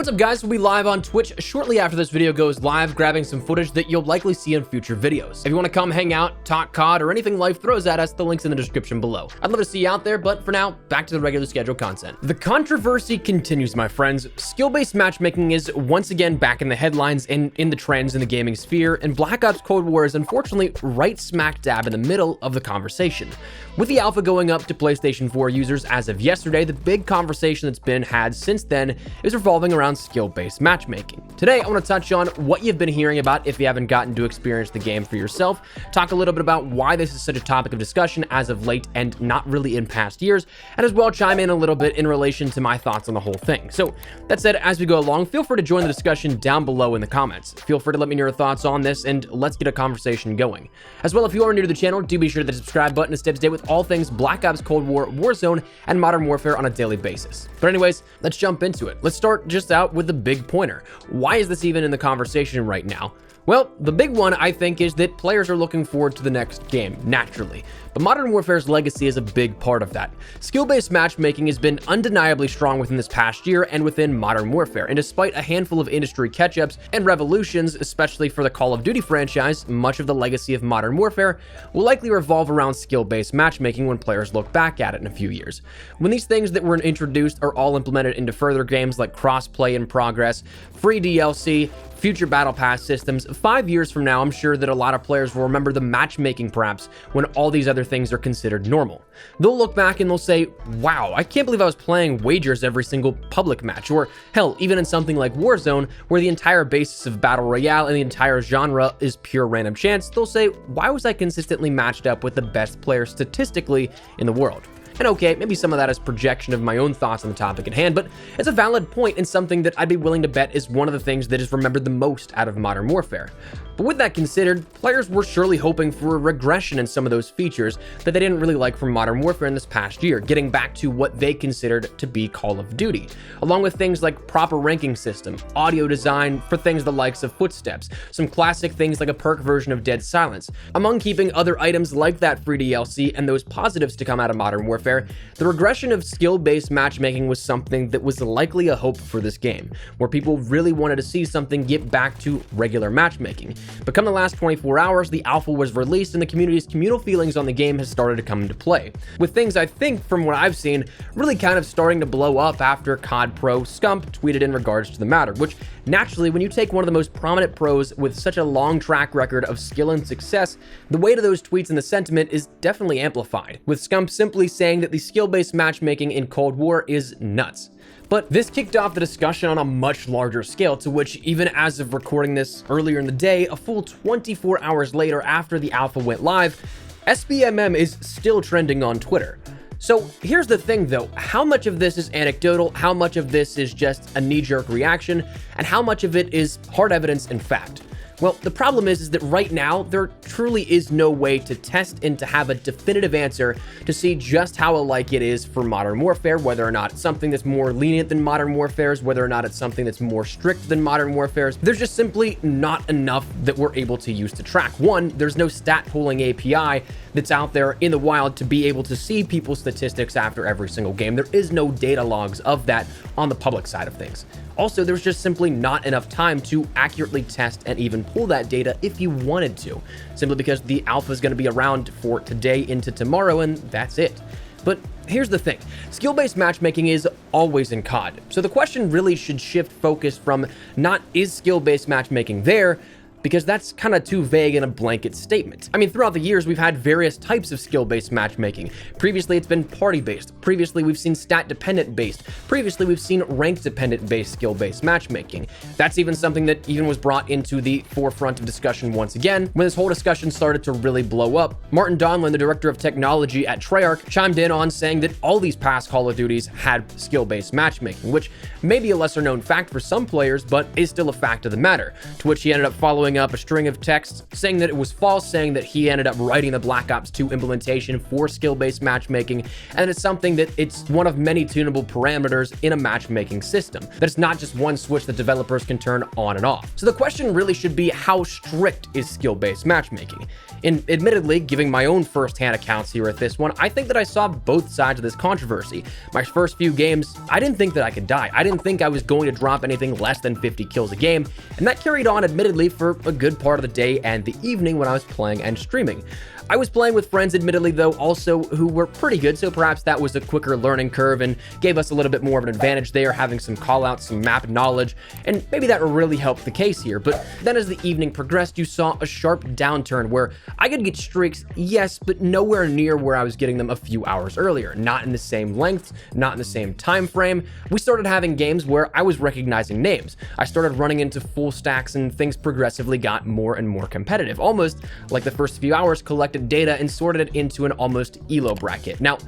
What's up, guys? We'll be live on Twitch shortly after this video goes live, grabbing some footage that you'll likely see in future videos. If you want to come hang out, talk COD, or anything life throws at us, the link's in the description below. I'd love to see you out there, but for now, back to the regular scheduled content. The controversy continues, my friends. Skill-based matchmaking is once again back in the headlines and in the trends in the gaming sphere, and Black Ops Cold War is unfortunately right smack dab in the middle of the conversation. With the alpha going up to PlayStation 4 users as of yesterday, the big conversation that's been had since then is revolving around skill-based matchmaking. Today, I want to touch on what you've been hearing about if you haven't gotten to experience the game for yourself, talk a little bit about why this is such a topic of discussion as of late and not really in past years, and as well chime in a little bit in relation to my thoughts on the whole thing. So that said, as we go along, feel free to join the discussion down below in the comments. Feel free to let me know your thoughts on this, and let's get a conversation going. As well, if you are new to the channel, do be sure to hit the subscribe button to stay up to date with all things Black Ops Cold War, Warzone, and Modern Warfare on a daily basis. But anyways, let's jump into it. Let's start just out with the big pointer. Why is this even in the conversation right now? Well, the big one, I think, is that players are looking forward to the next game, naturally. But Modern Warfare's legacy is a big part of that. Skill-based matchmaking has been undeniably strong within this past year and within Modern Warfare, and despite a handful of industry catch-ups and revolutions, especially for the Call of Duty franchise, much of the legacy of Modern Warfare will likely revolve around skill-based matchmaking when players look back at it in a few years. When these things that were introduced are all implemented into further games like cross-play in progress, free DLC, future battle pass systems, 5 years from now, I'm sure that a lot of players will remember the matchmaking perhaps when all these other things are considered normal. They'll look back and they'll say, wow, I can't believe I was playing wagers every single public match, or hell, even in something like Warzone, where the entire basis of Battle Royale and the entire genre is pure random chance, they'll say, why was I consistently matched up with the best player statistically in the world? And okay, maybe some of that is projection of my own thoughts on the topic at hand, but it's a valid point and something that I'd be willing to bet is one of the things that is remembered the most out of Modern Warfare. But with that considered, players were surely hoping for a regression in some of those features that they didn't really like from Modern Warfare in this past year, getting back to what they considered to be Call of Duty, along with things like proper ranking system, audio design for things the likes of footsteps, some classic things like a perk version of Dead Silence. Among keeping other items like that free DLC and those positives to come out of Modern Warfare, the regression of skill-based matchmaking was something that was likely a hope for this game, where people really wanted to see something get back to regular matchmaking. But come the last 24 hours, the alpha was released and the community's communal feelings on the game has started to come into play, with things I think, from what I've seen, really kind of starting to blow up after COD Pro Scump tweeted in regards to the matter, which naturally, when you take one of the most prominent pros with such a long track record of skill and success, the weight of those tweets and the sentiment is definitely amplified, with Scump simply saying that the skill-based matchmaking in Cold War is nuts. But this kicked off the discussion on a much larger scale, to which, even as of recording this earlier in the day, a full 24 hours later after the alpha went live, SBMM is still trending on Twitter. So here's the thing though, how much of this is anecdotal, how much of this is just a knee-jerk reaction, and how much of it is hard evidence and fact? Well, the problem is that right now, there truly is no way to test and to have a definitive answer to see just how alike it is for Modern Warfare, whether or not it's something that's more lenient than Modern Warfare's, whether or not it's something that's more strict than Modern Warfare's. There's just simply not enough that we're able to use to track. One, there's no stat pooling API that's out there in the wild to be able to see people's statistics after every single game. There is no data logs of that on the public side of things. Also, there's just simply not enough time to accurately test and even pull that data if you wanted to, simply because the alpha is going to be around for today into tomorrow, and that's it. But here's the thing, skill-based matchmaking is always in COD, so the question really should shift focus from not is skill-based matchmaking there, because that's kind of too vague in a blanket statement. I mean, throughout the years, we've had various types of skill-based matchmaking. Previously, it's been party-based. Previously, we've seen stat-dependent based. Previously, we've seen rank-dependent based skill-based matchmaking. That's even something that even was brought into the forefront of discussion once again, when this whole discussion started to really blow up. Martin Donlin, the director of technology at Treyarch, chimed in on saying that all these past Call of Duties had skill-based matchmaking, which may be a lesser-known fact for some players, but is still a fact of the matter, to which he ended up following blowing up a string of texts saying that it was false, saying that he ended up writing the Black Ops 2 implementation for skill-based matchmaking, and it's something that it's one of many tunable parameters in a matchmaking system, that it's not just one switch that developers can turn on and off. So the question really should be, how strict is skill-based matchmaking? And admittedly, giving my own first-hand accounts here at this one, I think that I saw both sides of this controversy. My first few games, I didn't think that I could die. I didn't think I was going to drop anything less than 50 kills a game, and that carried on admittedly for a good part of the day and the evening when I was playing and streaming. I was playing with friends, admittedly, though, also who were pretty good, so perhaps that was a quicker learning curve and gave us a little bit more of an advantage there, having some callouts, some map knowledge, and maybe that really helped the case here. But then as the evening progressed, you saw a sharp downturn where I could get streaks, yes, but nowhere near where I was getting them a few hours earlier. Not in the same length, not in the same time frame. We started having games where I was recognizing names. I started running into full stacks and things progressively got more and more competitive, almost like the first few hours collected data and sorted it into an almost elo bracket. Now,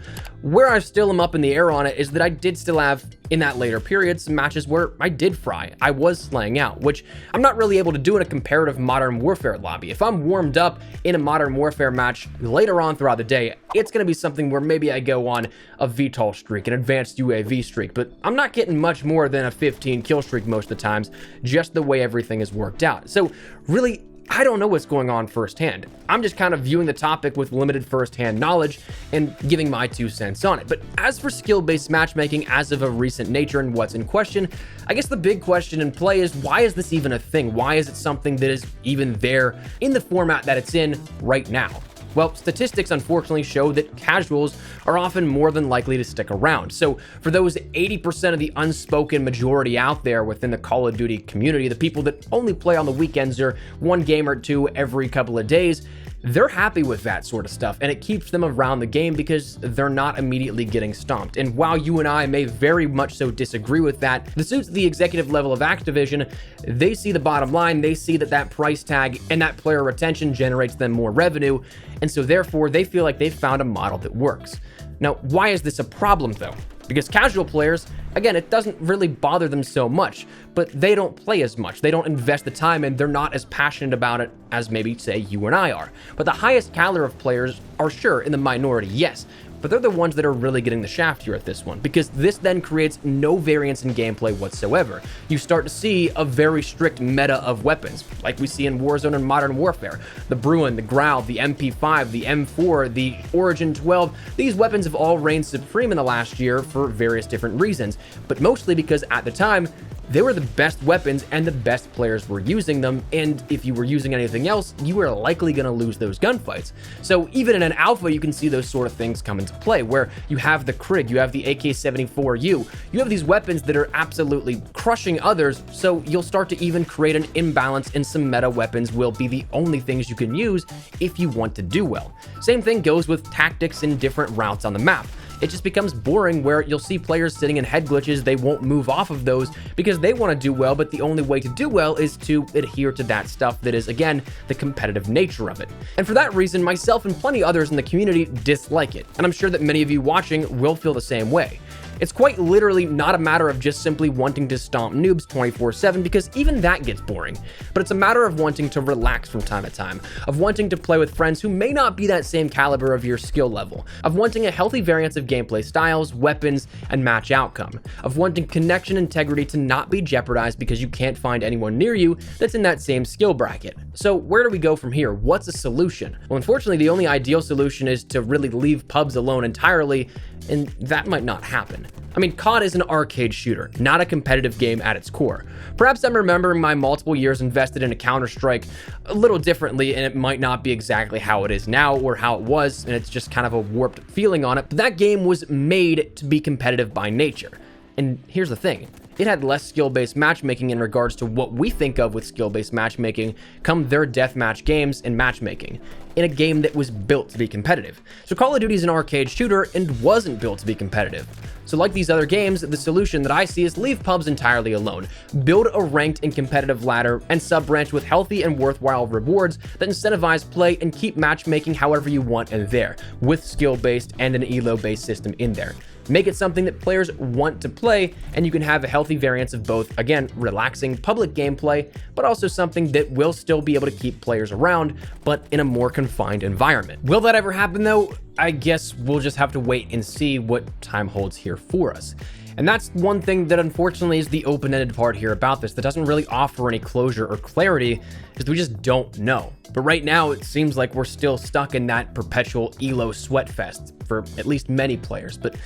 where I still am up in the air on it is that I did still have, in that later period, some matches where I did fry. I was slaying out, which I'm not really able to do in a comparative Modern Warfare lobby. If I'm warmed up in a Modern Warfare match later on throughout the day, it's going to be something where maybe I go on a VTOL streak, an advanced UAV streak, but I'm not getting much more than a 15 kill streak most of the times, just the way everything is worked out. So really, I don't know what's going on firsthand. I'm just kind of viewing the topic with limited firsthand knowledge and giving my 2 cents on it. But as for skill-based matchmaking as of a recent nature and what's in question, I guess the big question in play is, why is this even a thing? Why is it something that is even there in the format that it's in right now? Well, statistics unfortunately show that casuals are often more than likely to stick around. So for those 80% of the unspoken majority out there within the Call of Duty community, the people that only play on the weekends or one game or two every couple of days, they're happy with that sort of stuff, and it keeps them around the game because they're not immediately getting stomped. And while you and I may very much so disagree with that, the suits at the executive level of Activision, they see the bottom line, they see that that price tag and that player retention generates them more revenue, and so therefore they feel like they've found a model that works. Now, why is this a problem though? Because casual players, again, it doesn't really bother them so much, but they don't play as much. They don't invest the time and they're not as passionate about it as maybe, say, you and I are. But the highest caliber of players are sure in the minority, yes, but they're the ones that are really getting the shaft here at this one, because this then creates no variance in gameplay whatsoever. You start to see a very strict meta of weapons, like we see in Warzone and Modern Warfare. The Bruin, the Growl, the MP5, the M4, the Origin 12, these weapons have all reigned supreme in the last year for various different reasons, but mostly because at the time, they were the best weapons and the best players were using them, and if you were using anything else, you were likely going to lose those gunfights. So even in an alpha, you can see those sort of things come into play, where you have the Krig, you have the AK-74U, you have these weapons that are absolutely crushing others, so you'll start to even create an imbalance, and some meta weapons will be the only things you can use if you want to do well. Same thing goes with tactics and different routes on the map. It just becomes boring where you'll see players sitting in head glitches, they won't move off of those because they want to do well, but the only way to do well is to adhere to that stuff that is, again, the competitive nature of it. And for that reason, myself and plenty others in the community dislike it, and I'm sure that many of you watching will feel the same way. It's quite literally not a matter of just simply wanting to stomp noobs 24/7, because even that gets boring, but it's a matter of wanting to relax from time to time, of wanting to play with friends who may not be that same caliber of your skill level, of wanting a healthy variance of gameplay styles, weapons, and match outcome, of wanting connection integrity to not be jeopardized because you can't find anyone near you that's in that same skill bracket. So where do we go from here? What's a solution? Well, unfortunately, the only ideal solution is to really leave pubs alone entirely, and that might not happen. I mean, COD is an arcade shooter, not a competitive game at its core. Perhaps I'm remembering my multiple years invested in a Counter-Strike a little differently, and it might not be exactly how it is now or how it was, and it's just kind of a warped feeling on it, but that game was made to be competitive by nature. And here's the thing. It had less skill-based matchmaking in regards to what we think of with skill-based matchmaking come their deathmatch games and matchmaking. in a game that was built to be competitive. So Call of Duty is an arcade shooter and wasn't built to be competitive. So like these other games, the solution that I see is leave pubs entirely alone. Build a ranked and competitive ladder and sub-branch with healthy and worthwhile rewards that incentivize play and keep matchmaking however you want in there, with skill-based and an elo-based system in there. Make it something that players want to play, and you can have a healthy variance of both, again, relaxing public gameplay, but also something that will still be able to keep players around, but in a more confined environment. Will that ever happen though? I guess we'll just have to wait and see what time holds here for us. And that's one thing that unfortunately is the open-ended part here about this that doesn't really offer any closure or clarity, is that we just don't know. But right now, it seems like we're still stuck in that perpetual elo sweat fest for at least many players. But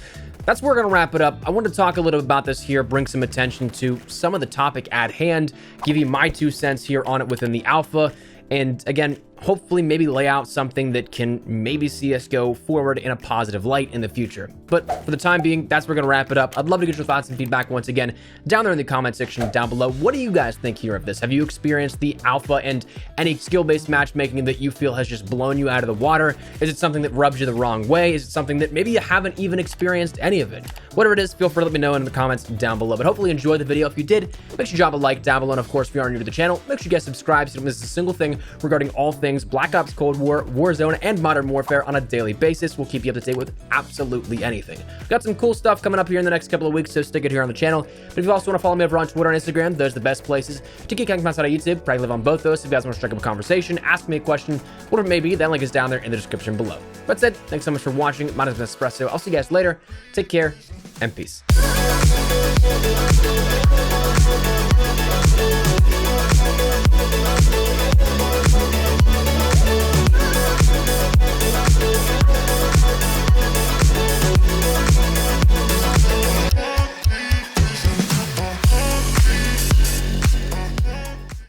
that's where we're gonna wrap it up. I want to talk a little about this here, bring some attention to some of the topic at hand, give you my 2 cents here on it within the alpha, and again, hopefully maybe lay out something that can maybe see us go forward in a positive light in the future. But for the time being, that's where we're gonna wrap it up. I'd love to get your thoughts and feedback once again down there in the comment section down below. What do you guys think here of this? Have you experienced the alpha and any skill-based matchmaking that you feel has just blown you out of the water? Is it something that rubs you the wrong way? Is it something that maybe you haven't even experienced any of it? Whatever it is, feel free to let me know in the comments down below. But hopefully you enjoyed the video. If you did, make sure you drop a like down below. And of course, if you are new to the channel, make sure you get subscribed so you don't miss a single thing regarding all things Black Ops, Cold War, Warzone, and Modern Warfare on a daily basis. We'll keep you up to date with absolutely anything. Got some cool stuff coming up here in the next couple of weeks, so stick it here on the channel. But if you also want to follow me over on Twitter and Instagram, those are the best places to keep connecting outside of YouTube. Probably live on both those. So if you guys want to strike up a conversation, ask me a question, whatever it may be, that link is down there in the description below. That said, thanks so much for watching. My name is Espresso. I'll see you guys later. Take care and peace.